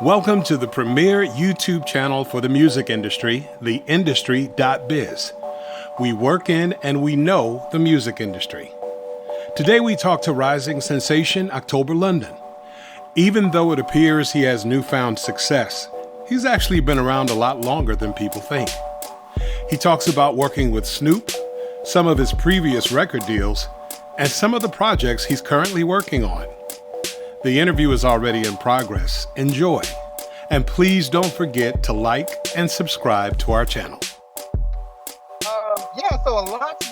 Welcome to the premier YouTube channel for the music industry, theindustry.biz. We work in and we know the music industry. Today we talk to rising sensation October London. Even though it appears he has newfound success, he's actually been around a lot longer than people think. He talks about working with Snoop, some of his previous record deals, and some of the projects he's currently working on. The interview is already in progress. Enjoy. And please don't forget to like and subscribe to our channel. So a lot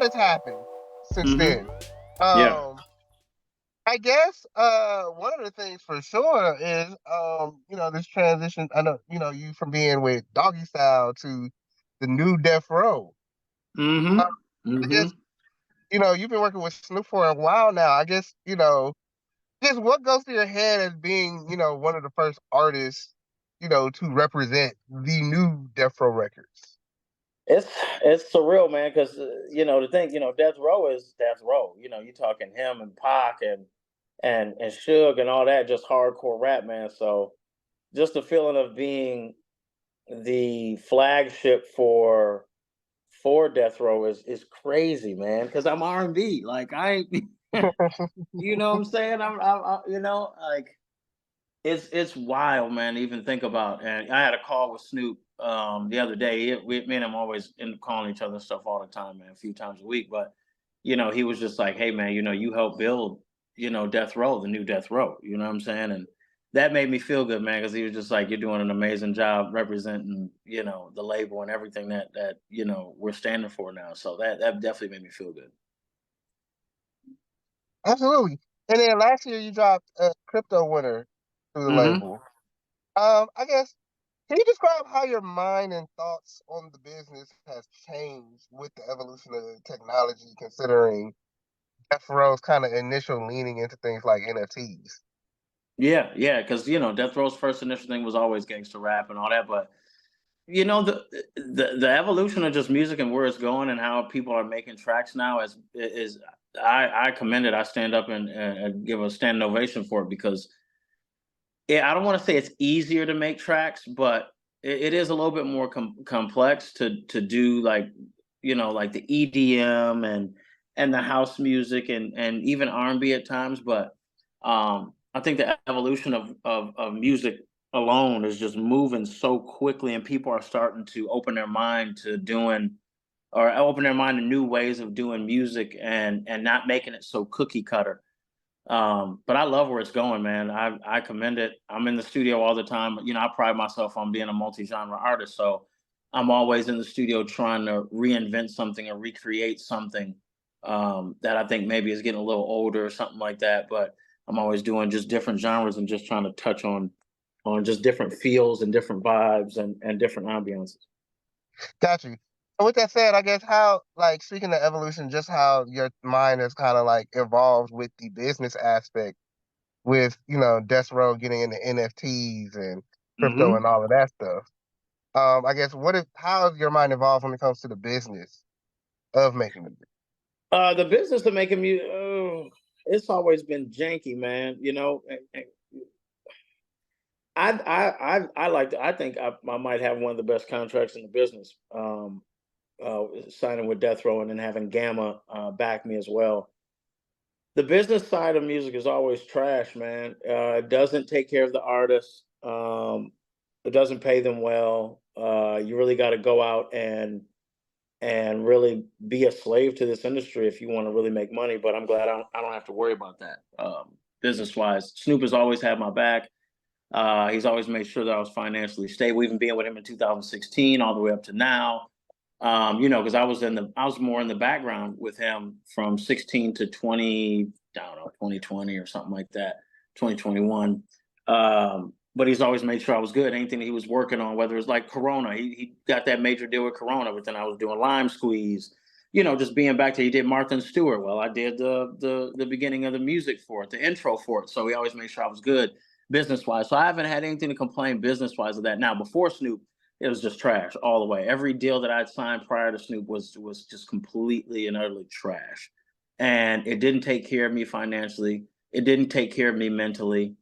has happened since then. Yeah. I guess one of the things for sure is this transition. I know, you from being with Doggy Style to the new Death Row. Mm-hmm. I guess, you've been working with Snoop for a while now. I guess, just what goes through your head as being, one of the first artists, to represent the new Death Row Records? It's surreal, man, because the thing, Death Row is Death Row. You talking him and Pac and Suge and all that, just hardcore rap, man. So just the feeling of being the flagship for Death Row is crazy, man. Because I'm R&B, like I, you know what I'm saying? Like it's wild, man. To even think about. And I had a call with Snoop the other day. Me and him always calling each other and stuff all the time, man, a few times a week. But he was just like, "Hey, man, you helped build, Death Row, the new Death Row." You know what I'm saying? And that made me feel good, man, because he was just like, "You're doing an amazing job representing, the label and everything that we're standing for now." So that definitely made me feel good. Absolutely. And then last year you dropped a crypto winner through the Mm-hmm. label. I guess, can you describe how your mind and thoughts on the business has changed with the evolution of the technology, considering Death Row's kind of initial leaning into things like NFTs? Yeah, because Death Row's first initial thing was always gangster rap and all that, but the evolution of just music and where it's going and how people are making tracks now is I commend it. I stand up and give a standing ovation for it because I don't want to say it's easier to make tracks, but it is a little bit more complex to do, like like the EDM and the house music and even R&B at times. But I think the evolution of music alone is just moving so quickly, and people are starting to open their mind to doing or open their mind to new ways of doing music and not making it so cookie cutter. But I love where it's going, man. I commend it. I'm in the studio all the time. I pride myself on being a multi-genre artist, so I'm always in the studio trying to reinvent something or recreate something that I think maybe is getting a little older or something like that. But I'm always doing just different genres and just trying to touch on just different feels and different vibes and different ambiances. Got you. So with that said, I guess how, like, speaking of evolution, just how your mind has kind of like evolved with the business aspect, with Death Row getting into NFTs and crypto Hmm. and all of that stuff. I guess how has your mind evolved when it comes to the business of making the? The business of making music, it's always been janky, man. I like to, I think I might have one of the best contracts in the business. Signing with Death Row and then having Gamma back me as well. The business side of music is always trash, man. It doesn't take care of the artists. It doesn't pay them well. You really got to go out and really be a slave to this industry if you want to really make money. But I'm glad I don't have to worry about that business wise. Snoop has always had my back. He's always made sure that I was financially stable, even being with him in 2016 all the way up to now. Because I was more in the background with him from 16 to 20, I don't know, 2020 or something like that, 2021. But he's always made sure I was good. Anything that he was working on, whether it's like Corona, he got that major deal with Corona, but then I was doing Lime Squeeze, just being back to, he did Martha Stewart. Well, I did the beginning of the music for it, the intro for it. So he always made sure I was good business wise. So I haven't had anything to complain business wise of that. Now, before Snoop, it was just trash all the way. Every deal that I'd signed prior to Snoop was just completely and utterly trash. And it didn't take care of me financially. It didn't take care of me mentally.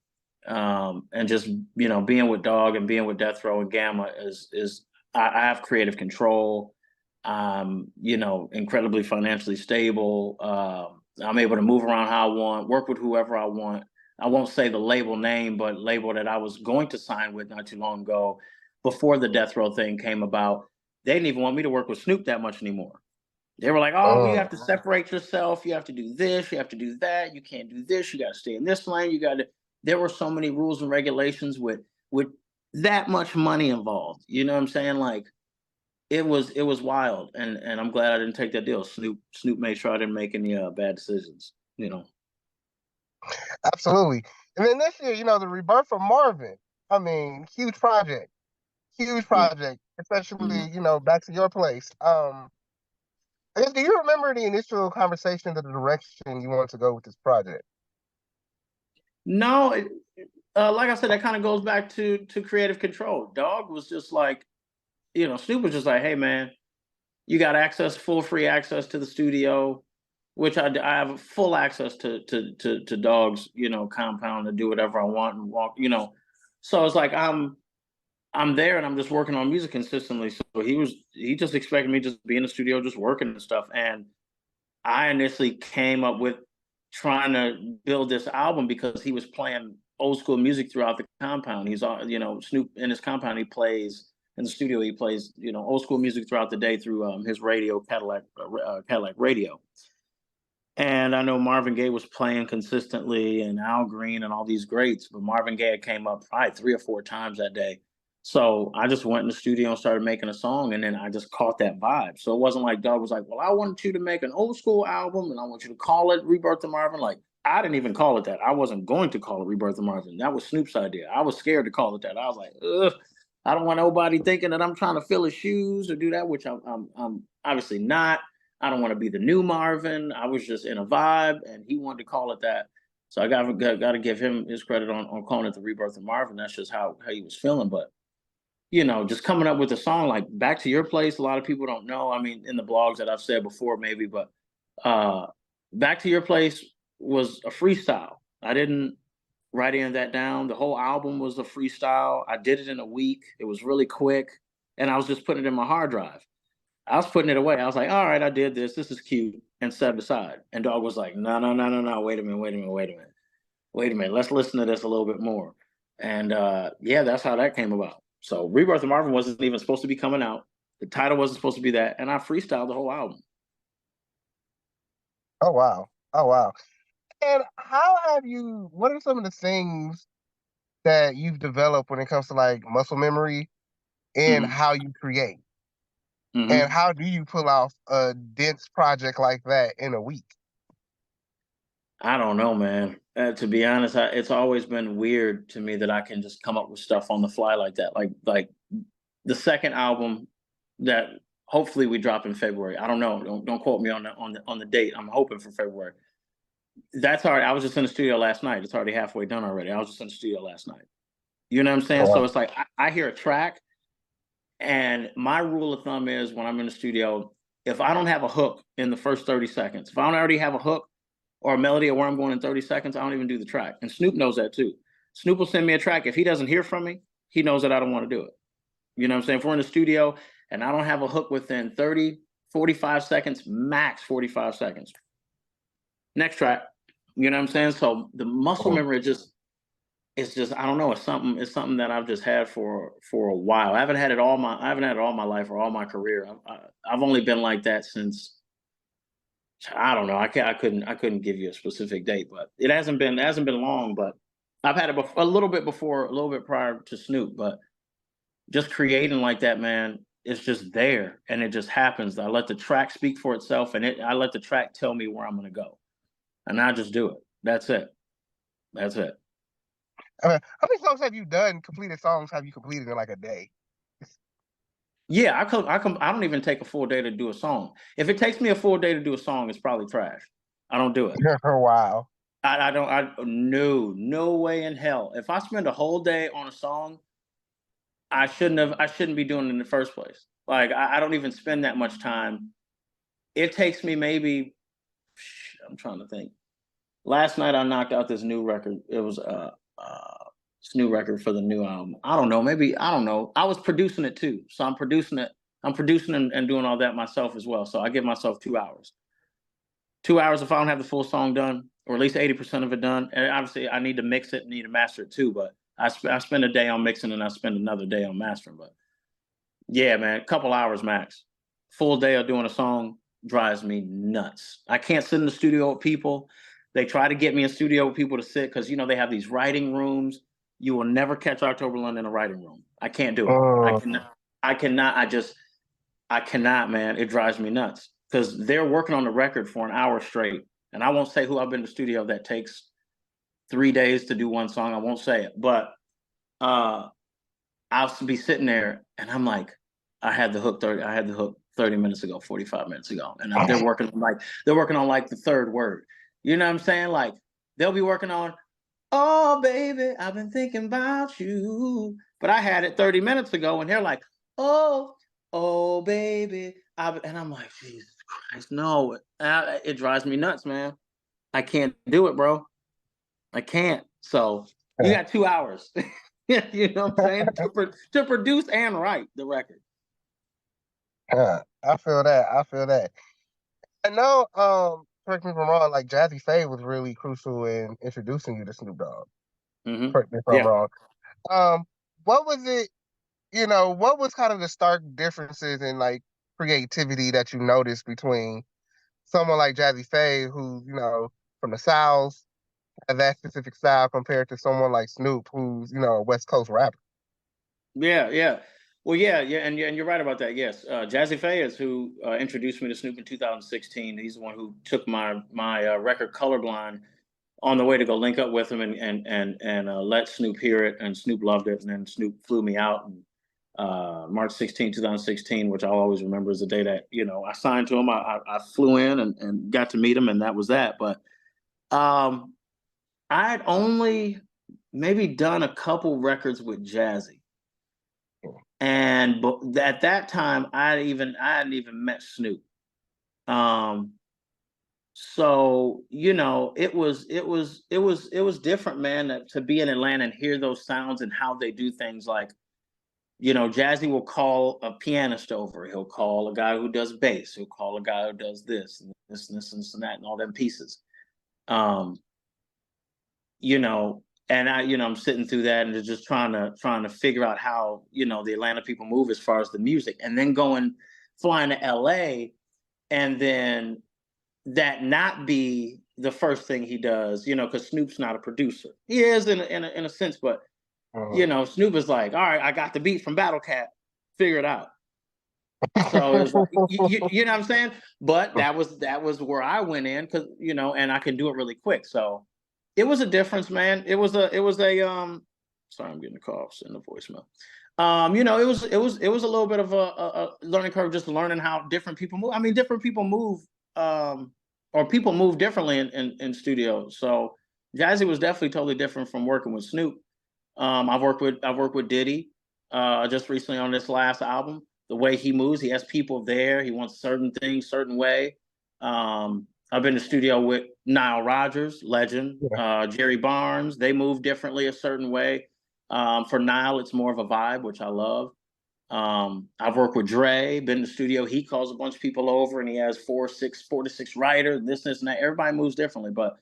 And just, you know, being with Dog and being with Death Row and Gamma is I have creative control. You know, incredibly financially stable. I'm able to move around how I want, work with whoever I want. I won't say the label name, but label that I was going to sign with not too long ago, before the Death Row thing came about. They didn't even want me to work with Snoop that much anymore. They were like, "Oh, well, you have to separate yourself. You have to do this. You have to do that. You can't do this. You got to stay in this lane. You got to." There were so many rules and regulations with that much money involved. You know what I'm saying? Like, it was wild, and I'm glad I didn't take that deal. Snoop made sure I didn't make any bad decisions. You know. Absolutely. And then this year, you know, the Rebirth of Marvin. I mean, huge Yeah. project, Mhm. especially, you know, back to your place. I guess, do you remember the initial conversation, the direction you wanted to go with this project? No, like I said, that kind of goes back to creative control. Dog was just like, you know, Snoop was just like, "Hey, man, you got access, full free access to the studio, which I have full access to Dog's, you know, compound to do whatever I want and walk, you know." So it's like I'm there and I'm just working on music consistently. So he just expected me to just be in the studio just working and stuff. And I initially came up with trying to build this album because he was playing old school music throughout the compound. He's all, you know, Snoop in his compound, he plays in the studio, he plays, you know, old school music throughout the day through his radio, Cadillac radio. And I know Marvin Gaye was playing consistently and Al Green and all these greats, but Marvin Gaye came up probably 3 or 4 times that day. So I just went in the studio and started making a song, and then I just caught that vibe. So it wasn't like Doug was like, "Well, I want you to make an old school album and I want you to call it Rebirth of Marvin." Like, I didn't even call it that. I wasn't going to call it Rebirth of Marvin. That was Snoop's idea. I was scared to call it that. I was like, "Ugh, I don't want nobody thinking that I'm trying to fill his shoes or do that," which I'm obviously not. I don't want to be the new Marvin. I was just in a vibe, and he wanted to call it that. So I got to give him his credit on calling it the Rebirth of Marvin. That's just how he was feeling. But, you know, just coming up with a song like "Back to Your Place," a lot of people don't know. I mean, in the blogs that I've said before, maybe, but uh, "Back to Your Place" was a freestyle. I didn't write any of that down. The whole album was a freestyle. I did it in a week. It was really quick, and I was just putting it in my hard drive. I was putting it away. I was like, "All right, I did this. This is cute," and set it aside. And Dog was like, "No, no, no, no, no. Wait a minute. Wait a minute. Wait a minute. Wait a minute. Let's listen to this a little bit more." And yeah, that's how that came about. So Rebirth of Marvin wasn't even supposed to be coming out. The title wasn't supposed to be that, and I freestyled the whole album. Oh wow. Oh wow. And how have you, what are some of the things that you've developed when it comes to like muscle memory and Hmm. how you create? And Hmm. how do you pull off a dense project like that in a week? I don't know, man. To be honest, it's always been weird to me that I can just come up with stuff on the fly like that. Like the second album that hopefully we drop in February. I don't know. Don't quote me on the date. I'm hoping for February. That's already. I was just in the studio last night. It's already halfway done already. I was just in the studio last night. You know what I'm Oh, saying? wow. So it's like I hear a track, and my rule of thumb is when I'm in the studio, if I don't have a hook in the first 30 seconds, if I don't already have a hook or a melody of where I'm going in 30 seconds, I don't even do the track. And Snoop knows that too. Snoop will send me a track. If he doesn't hear from me, he knows that I don't want to do it. You know what I'm saying? If we're in the studio and I don't have a hook within 30, 45 seconds, max 45 seconds. Next track. You know what I'm saying? So the muscle Mhm. memory just it's just I don't know, it's something that I've just had for a while. I haven't had it all my life or all my career. I've only been like that since I don't know. I couldn't give you a specific date, but it hasn't been long, but I've had it a little bit before, a little bit prior to Snoop, but just creating like that, man, it's just there and it just happens. I let the track speak for itself and I let the track tell me where I'm gonna go. And I just do it. That's it. That's it. How many songs have you done? Completed songs have you completed in like a day? Yeah, I don't even take a full day to do a song. If it takes me a full day to do a song, it's probably trash. I don't do it. Wow. I don't no way in hell. If I spend a whole day on a song, I shouldn't be doing it in the first place. Like I don't even spend that much time. It takes me maybe I'm trying to think. Last night I knocked out this new record. It was new record for the new album. I don't know. Maybe I don't know. I was producing it too, so I'm producing it. I'm producing and doing all that myself as well. So I give myself 2 hours. 2 hours if I don't have the full song done, or at least 80% of it done. And obviously, I need to mix it, need to master it too. But I spend a day on mixing, and I spend another day on mastering. But yeah, man, a couple hours max. Full day of doing a song drives me nuts. I can't sit in the studio with people. They try to get me in studio with people to sit because they have these writing rooms. You will never catch Octoberland in a writing room. I can't do it. I cannot. I cannot. I cannot, man. It drives me nuts because they're working on the record for an hour straight. And I won't say who I've been to studio that takes 3 days to do one song. I won't say it, but I'll be sitting there and I'm like, I had the hook 30 minutes ago, 45 minutes ago. And they're working on like the third word. You know what I'm saying? Like they'll be working on, oh baby, I've been thinking about you. But I had it 30 minutes ago and they're like, oh baby. And I'm like, Jesus Christ, no. It drives me nuts, man. I can't do it, bro. I can't. So you got 2 hours. You know what I'm saying? To produce and write the record. I feel that. I feel that. I know, correct me if I'm wrong, like Jazzy Faye was really crucial in introducing you to Snoop Dogg. Mm-hmm. Correct me if I'm wrong. What was it, what was kind of the stark differences in like creativity that you noticed between someone like Jazzy Faye, who, from the South, has that specific style compared to someone like Snoop, who's, a West Coast rapper? Yeah. Well, yeah, and you're right about that. Yes, Jazzy Faye is who introduced me to Snoop in 2016. He's the one who took my record Colorblind on the way to go link up with him and let Snoop hear it, and Snoop loved it, and then Snoop flew me out March 16, 2016, which I'll always remember as the day that I signed to him. I flew in and got to meet him, and that was that. But I'd only maybe done a couple records with Jazzy. And at that time, I hadn't even met Snoop. So it was different, man, to be in Atlanta and hear those sounds and how they do things. Like, Jazzy will call a pianist over. He'll call a guy who does bass. He'll call a guy who does this and this and this and that and all them pieces. And I'm sitting through that and just trying to figure out how, the Atlanta people move as far as the music, and then flying to LA, and then that not be the first thing he does, because Snoop's not a producer. He is in a sense, but Snoop is like, all right, I got the beat from Battle Cat, figure it out. So it was like, you know what I'm saying? But that was where I went in, because and I can do it really quick. So it was a difference, man. It was a sorry, I'm getting a call, send a voicemail. It was a little bit of a learning curve, just learning how different people move. I mean, different people move, or people move differently in studios. So Jazzy was definitely totally different from working with Snoop. I've worked with Diddy just recently on this last album. The way he moves, he has people there. He wants certain things, certain way. I've been in the studio with Nile Rodgers, legend, Jerry Barnes. They move differently a certain way. For Nile, it's more of a vibe, which I love. I've worked with Dre, been in the studio. He calls a bunch of people over and he has 4 to 6 writers, this, and that. Everybody moves differently. But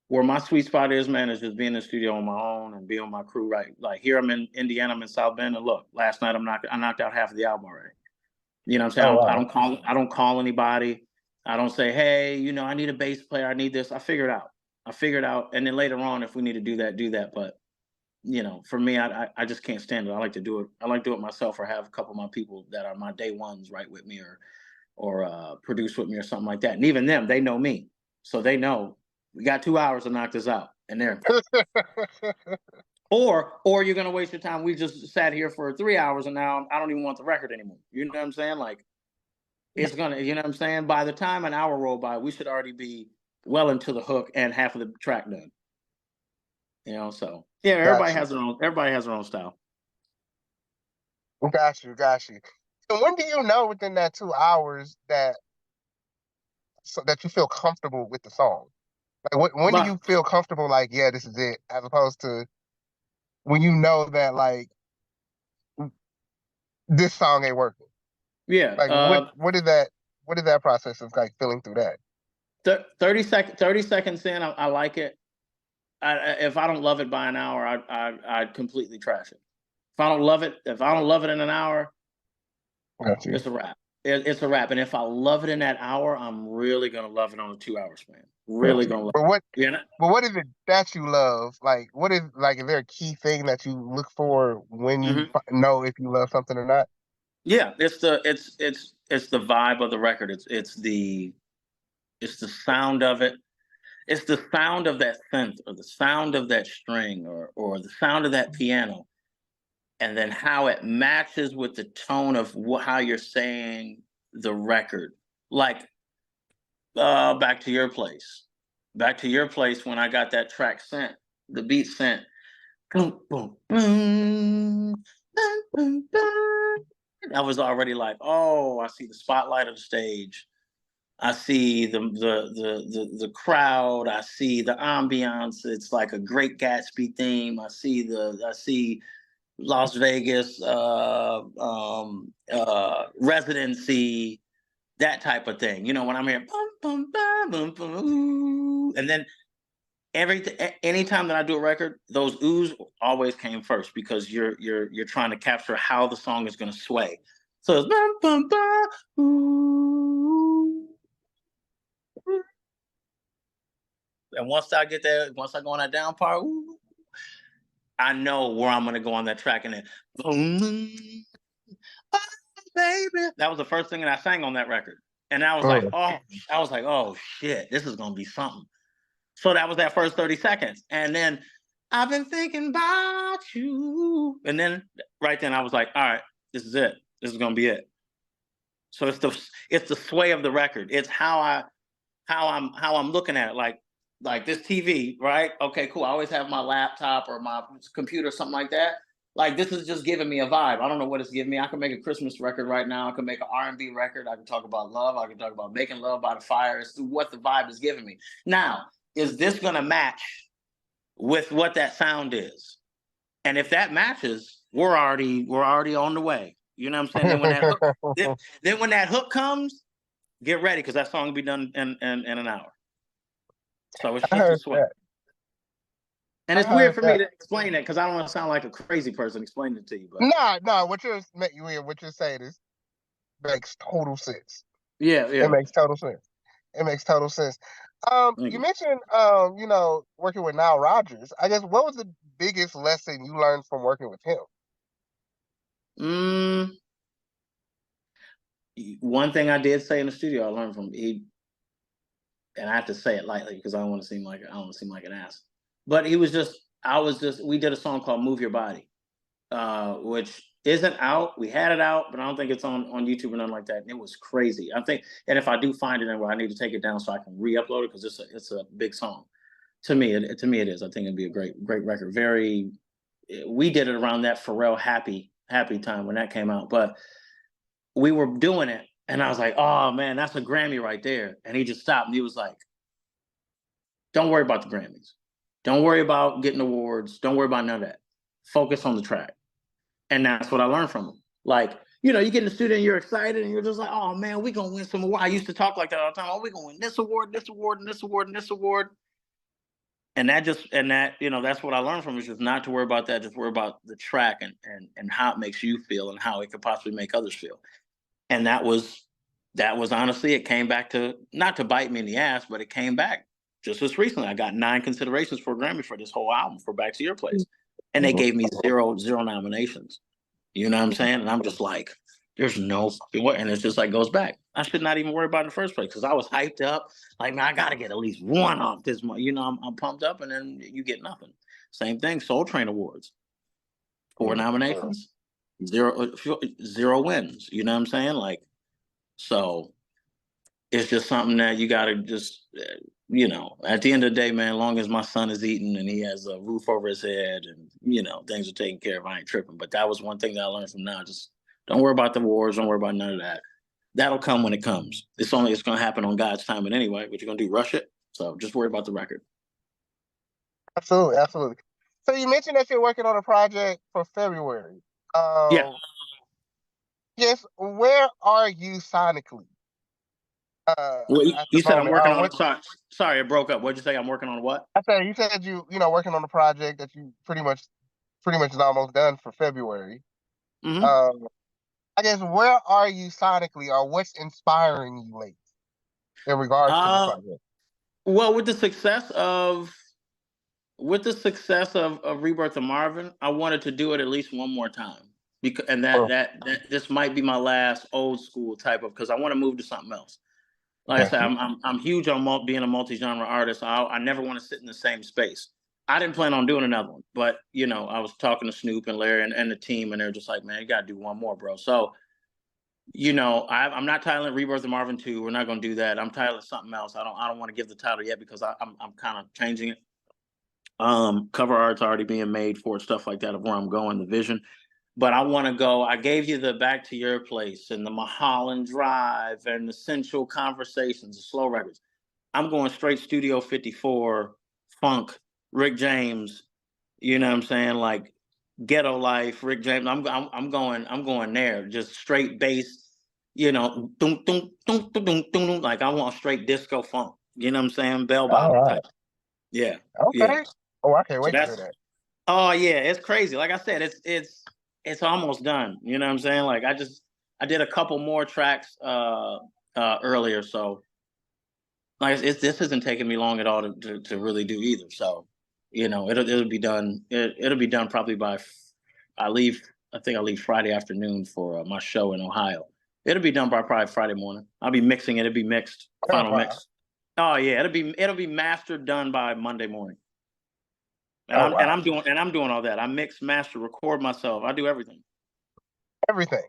where my sweet spot is, man, is just being in the studio on my own and being with my crew, right? Like here I'm in Indiana, I'm in South Bend, and look, last night I knocked out half of the album already. You know what I'm saying? Oh, wow. I don't call anybody. I don't say, hey, I need a bass player, I need this. I figure it out. And then later on, if we need to do that. But for me, I just can't stand it. I like to do it. I like to do it myself, or have a couple of my people that are my day ones right with me, or produce with me or something like that. And even them, they know me. So they know we got 2 hours to knock this out. And they're or you're gonna waste your time. We just sat here for 3 hours and now I don't even want the record anymore. You know what I'm saying? Like it's gonna, you know what I'm saying? By the time an hour roll by, we should already be well into the hook and half of the track done. So yeah, everybody has their own style. Got you. So when do you know within that 2 hours that you feel comfortable with the song? Like when do you feel comfortable? Like, yeah, this is it, as opposed to when you know that like this song ain't working? Yeah. Like what is that process of like feeling through that? 30 seconds in, I like it. If I don't love it by an hour, I'd completely trash it. If I don't love it in an hour, Got you. it's a wrap. It's a wrap. And if I love it in that hour, I'm really gonna love it on a 2 hour span. Really gonna love But what it. You know? but what is it that you love? Like what is like is there a key thing that you look for when you Mm-hmm. know if you love something or not? Yeah, it's the vibe of the record. It's the sound of it. It's the sound of that synth, or the sound of that string, or the sound of that piano, and then how it matches with the tone of how you're saying the record. Like back to your place. Back to your place when I got that track sent, the beat sent. Boom, boom, boom, boom, boom, boom. I was already like, oh, I see the spotlight of the stage. I see the crowd. I see the ambiance. It's like a Great Gatsby theme. I see Las Vegas residency, that type of thing. You know, when I'm here, bum, bum, bum, bum, bum, ooh. And then anytime that I do a record, those oohs always came first, because you're trying to capture how the song is going to sway. So it's bum, bum, bum, ooh. And once I go on that down part, ooh, I know where I'm gonna go on that track, and then boom, oh, baby. That was the first thing that I sang on that record. And I was like, oh shit, this is gonna be something. So that was that first 30 seconds. And then I've been thinking about you. And then right then I was like, all right, this is it. This is gonna be it. So it's the sway of the record. It's how I'm looking at it. Like this TV, right? Okay, cool. I always have my laptop or my computer, or something like that. Like this is just giving me a vibe. I don't know what it's giving me. I can make a Christmas record right now. I can make an R&B record. I can talk about love. I can talk about making love by the fire. It's what the vibe is giving me. Now, is this gonna match with what that sound is? And if that matches, we're already on the way. You know what I'm saying? Then when that hook comes, get ready, because that song will be done in an hour. So it's I just a heard swing. that. And I it's weird heard for me that. to explain it, because I don't want to sound like a crazy person explaining it to you. But No, what you're saying is makes total sense. yeah, It yeah. makes total sense. It makes total sense. Thank You you. mentioned working with Nile Rodgers. I guess what was the biggest lesson you learned from working with him? Mm, One thing I did say in the studio, I learned from he, and I have to say it lightly because I don't want to seem like an ass. But we did a song called "Move Your Body," which isn't out. We had it out, but I don't think it's on YouTube or nothing like that. And it was crazy. I think, and if I do find it anywhere, I need to take it down so I can re-upload it, because it's a big song. To me, it is. I think it'd be a great record. We did it around that Pharrell happy time when that came out, but we were doing it, and I was like, oh man, that's a Grammy right there. And he just stopped, and he was like, don't worry about the Grammys. Don't worry about getting awards. Don't worry about none of that. Focus on the track. And that's what I learned from him. Like, you get in the studio and you're excited and you're just like, oh man, we're gonna win some award. I used to talk like that all the time. Oh, we're gonna win this award, this award, and this award, and this award. And that's what I learned from him, is just not to worry about that, just worry about the track, and how it makes you feel and how it could possibly make others feel. And that was honestly, it came back to, not to bite me in the ass, but it came back just as recently. I got 9 considerations for a Grammy for this whole album, for Back to Your Place. And they gave me zero nominations. You know what I'm saying? And I'm just like, there's no what, and it's just like goes back. I should not even worry about it in the first place, because I was hyped up. Like, man, I gotta get at least one off this month. I'm pumped up, and then you get nothing. Same thing, Soul Train Awards. 4 nominations, zero wins. You know what I'm saying? Like, so it's just something that you gotta just, at the end of the day, man, as long as my son is eating and he has a roof over his head, and, things are taken care of, I ain't tripping. But that was one thing that I learned from now. Just don't worry about the wars. Don't worry about none of that. That'll come when it comes. It's going to happen on God's timing anyway. What you're going to do, rush it? So just worry about the record. Absolutely, absolutely. So you mentioned that you're working on a project for February. Yeah. Yes, where are you sonically Well, at the you said I'm moment? working on it. Sorry, it broke up. What'd you say? I'm working on what? I said you said you know working on a project that you pretty much is almost done for February. Hmm. Um, I guess where are you sonically, or what's inspiring you lately in regards to the Uh, project? well, with the success of Rebirth of Marvin, I wanted to do it at least one more time because, and that Oh, that that this might be my last old school type of because I want to move to something else. Like I got said, you. I'm huge on being a multi-genre artist. I never want to sit in the same space. I didn't plan on doing another one, but I was talking to Snoop and Larry and the team, and they're just like, "Man, you got to do one more, bro." So, I'm not titling Rebirth of Marvin 2. We're not going to do that. I'm titling something else. I don't want to give the title yet because I'm kind of changing it. Cover art's already being made for it, stuff like that of where I'm going, the vision. But I want to go. I gave you the Back to Your Place and the Mulholland Drive and the Central Conversations, the slow records. I'm going straight Studio 54, funk, Rick James. You know what I'm saying? Like Ghetto Life, Rick James. I'm going there. Just straight bass. Dum, dum, dum, dum, dum, dum, like I want straight disco funk. You know what I'm saying? Bell All bottom right. type. Yeah, yeah. Okay. Oh, I can't So wait to hear that's that. Oh yeah, it's crazy. Like I said, it's almost done. You know what I'm saying? Like I did a couple more tracks earlier, so like this isn't taking me long at all to really do either. So it'll be done. It'll be done probably by I leave. I think I leave Friday afternoon for my show in Ohio. It'll be done by probably Friday morning. I'll be mixing it. It'll be mixed, Oh, final wow. mix. Oh yeah, it'll be mastered, done by Monday morning. And Oh, I'm and wow. I'm doing all that. I mix, master, record myself. I do everything. Everything.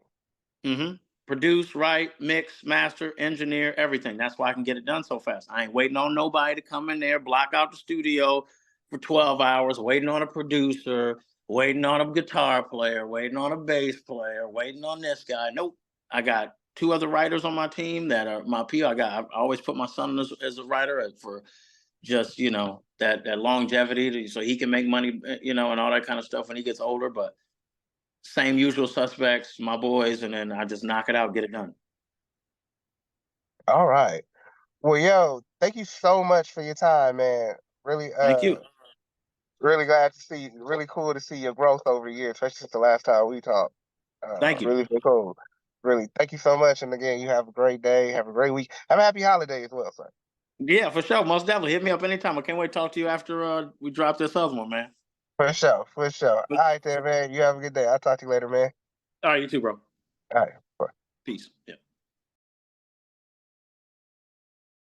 Hmm. Produce, write, mix, master, engineer, everything. That's why I can get it done so fast. I ain't waiting on nobody to come in there, block out the studio for 12 hours, waiting on a producer, waiting on a guitar player, waiting on a bass player, waiting on this guy. Nope. I got two other writers on my team that are my PO. I always put my son as a writer for just that longevity so he can make money, and all that kind of stuff when he gets older. But same usual suspects, my boys, and then I just knock it out, get it done. All right. Well, yo, thank you so much for your time, man. Really, Thank you. really glad to see. Really cool to see your growth over the years, especially since the last time we talked. Thank you. Really, really cool. Really, thank you so much. And again, you have a great day. Have a great week. Have a happy holiday as well, sir. Yeah, for sure. Most definitely. Hit me up anytime. I can't wait to talk to you after we drop this other one, man. For sure. For sure. All right, then, man. You have a good day. I'll talk to you later, man. All right, you too, bro. All right. Bye. Peace. Yeah.